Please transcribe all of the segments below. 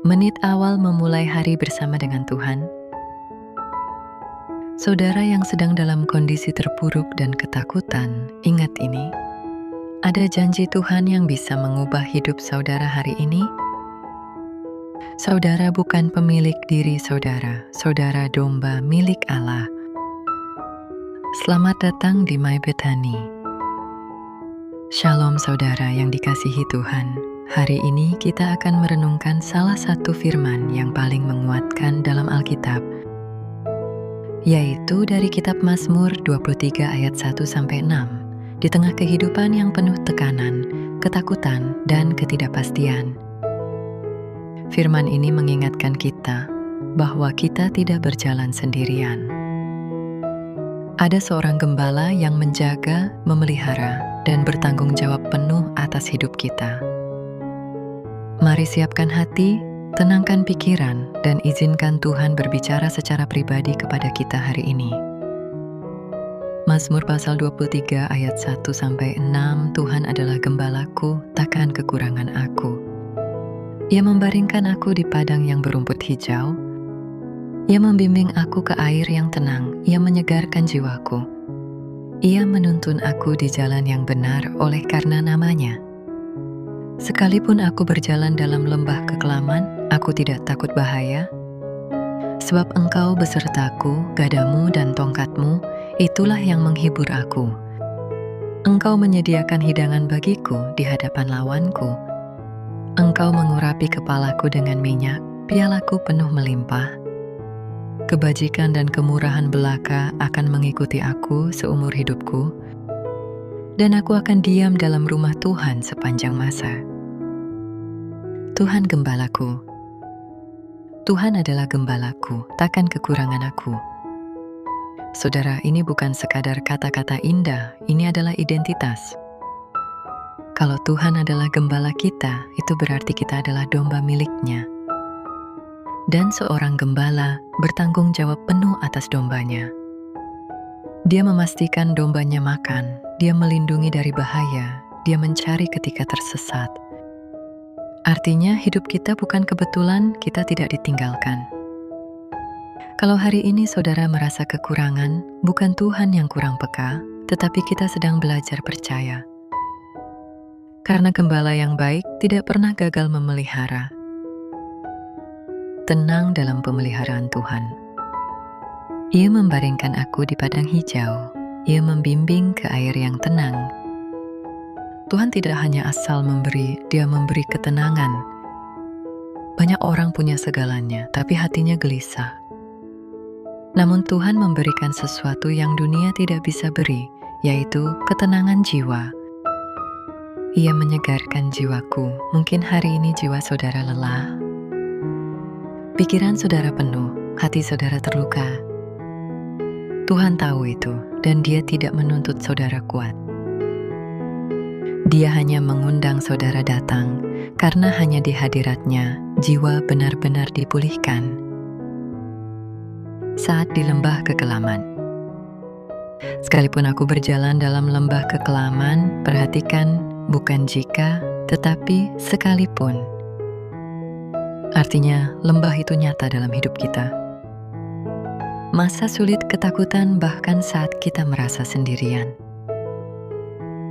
menit awal memulai hari bersama dengan Tuhan. Saudara yang sedang dalam kondisi terpuruk dan ketakutan, ingat ini. Ada janji Tuhan yang bisa mengubah hidup saudara hari ini. Saudara bukan pemilik diri saudara, saudara domba milik Allah. Selamat datang di My Bethany. Shalom saudara yang dikasihi Tuhan. Hari ini kita akan merenungkan salah satu firman yang paling menguatkan dalam Alkitab, yaitu dari kitab Mazmur 23 ayat 1-6. Di tengah kehidupan yang penuh tekanan, ketakutan, dan ketidakpastian, firman ini mengingatkan kita bahwa kita tidak berjalan sendirian. Ada seorang gembala yang menjaga, memelihara, dan bertanggung jawab penuh atas hidup kita. Mari siapkan hati, tenangkan pikiran, dan izinkan Tuhan berbicara secara pribadi kepada kita hari ini. Mazmur pasal 23 ayat 1-6, Tuhan adalah gembalaku, takkan kekurangan aku. Ia membaringkan aku di padang yang berumput hijau. Ia membimbing aku ke air yang tenang, Ia menyegarkan jiwaku. Ia menuntun aku di jalan yang benar oleh karena namanya. Sekalipun aku berjalan dalam lembah kekelaman, aku tidak takut bahaya. Sebab Engkau besertaku, gadamu dan tongkatmu, itulah yang menghibur aku. Engkau menyediakan hidangan bagiku di hadapan lawanku. Engkau mengurapi kepalaku dengan minyak, pialaku penuh melimpah. Kebajikan dan kemurahan belaka akan mengikuti aku seumur hidupku, dan aku akan diam dalam rumah Tuhan sepanjang masa. Tuhan gembalaku. Tuhan adalah gembalaku, takkan kekurangan aku. Saudara, ini bukan sekadar kata-kata indah, ini adalah identitas. Kalau Tuhan adalah gembala kita, itu berarti kita adalah domba miliknya. Dan seorang gembala bertanggung jawab penuh atas dombanya. Dia memastikan dombanya makan, dia melindungi dari bahaya, dia mencari ketika tersesat. Artinya hidup kita bukan kebetulan, kita tidak ditinggalkan. Kalau hari ini saudara merasa kekurangan, bukan Tuhan yang kurang peka, tetapi kita sedang belajar percaya. Karena gembala yang baik tidak pernah gagal memelihara. Tenang dalam pemeliharaan Tuhan. Ia membaringkan aku di padang hijau. Ia membimbing ke air yang tenang. Tuhan tidak hanya asal memberi, Dia memberi ketenangan. Banyak orang punya segalanya, tapi hatinya gelisah. Namun Tuhan memberikan sesuatu yang dunia tidak bisa beri, yaitu ketenangan jiwa. Ia menyegarkan jiwaku. Mungkin hari ini jiwa saudara lelah. Pikiran saudara penuh, hati saudara terluka. Tuhan tahu itu, dan Dia tidak menuntut saudara kuat. Dia hanya mengundang saudara datang, karena hanya di hadirat-Nya, jiwa benar-benar dipulihkan. Saat di lembah kekelaman. Sekalipun aku berjalan dalam lembah kekelaman, perhatikan, bukan jika, tetapi sekalipun. Artinya, lembah itu nyata dalam hidup kita. Masa sulit, ketakutan, bahkan saat kita merasa sendirian.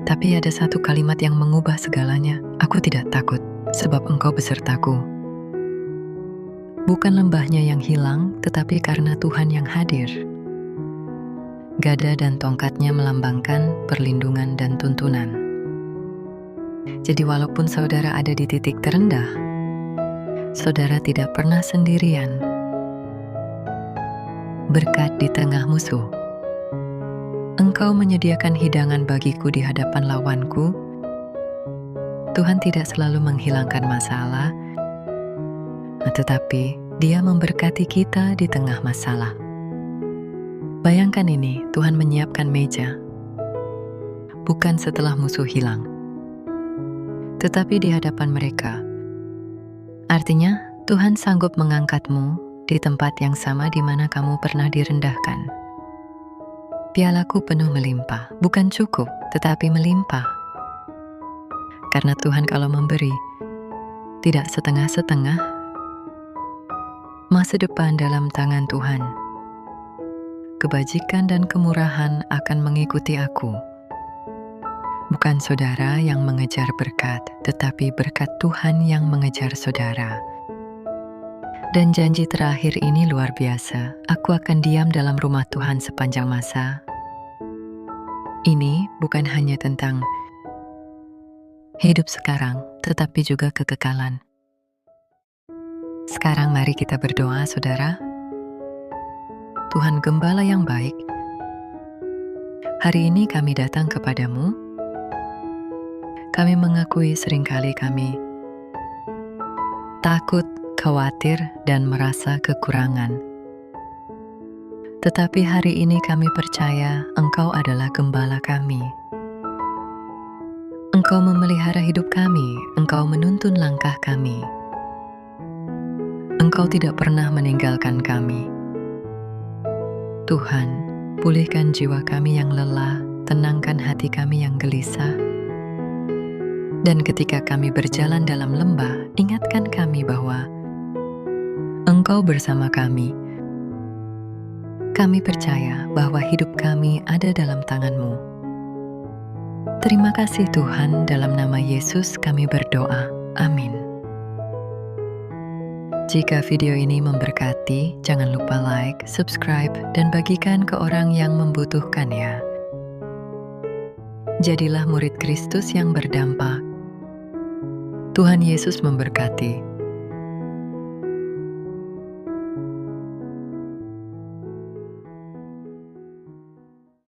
Tapi ada satu kalimat yang mengubah segalanya. Aku tidak takut, sebab Engkau besertaku. Bukan lembahnya yang hilang, tetapi karena Tuhan yang hadir. Gada dan tongkatnya melambangkan perlindungan dan tuntunan. Jadi walaupun saudara ada di titik terendah, saudara tidak pernah sendirian. Berkat di tengah musuh. Engkau menyediakan hidangan bagiku di hadapan lawanku. Tuhan tidak selalu menghilangkan masalah, tetapi Dia memberkati kita di tengah masalah. Bayangkan ini, Tuhan menyiapkan meja, bukan setelah musuh hilang, tetapi di hadapan mereka. Artinya, Tuhan sanggup mengangkatmu di tempat yang sama di mana kamu pernah direndahkan. Pialaku penuh melimpah, bukan cukup, tetapi melimpah. Karena Tuhan kalau memberi, tidak setengah-setengah, Masa depan dalam tangan Tuhan. Kebajikan dan kemurahan akan mengikuti aku. Bukan saudara yang mengejar berkat, tetapi berkat Tuhan yang mengejar saudara. Dan janji terakhir ini luar biasa. Aku akan diam dalam rumah Tuhan sepanjang masa. Ini bukan hanya tentang hidup sekarang, tetapi juga kekekalan. Sekarang mari kita berdoa, saudara. Tuhan Gembala yang baik, hari ini kami datang kepadamu. Kami mengakui seringkali kami takut, khawatir, dan merasa kekurangan. Tetapi hari ini kami percaya Engkau adalah Gembala kami. Engkau memelihara hidup kami, Engkau menuntun langkah kami. Engkau tidak pernah meninggalkan kami. Tuhan, pulihkan jiwa kami yang lelah, tenangkan hati kami yang gelisah. Dan ketika kami berjalan dalam lembah, ingatkan kami bahwa Engkau bersama kami. Kami percaya bahwa hidup kami ada dalam tangan-Mu. Terima kasih Tuhan, dalam nama Yesus kami berdoa. Amin. Jika video ini memberkati, jangan lupa like, subscribe, dan bagikan ke orang yang membutuhkan ya. Jadilah murid Kristus yang berdampak. Tuhan Yesus memberkati.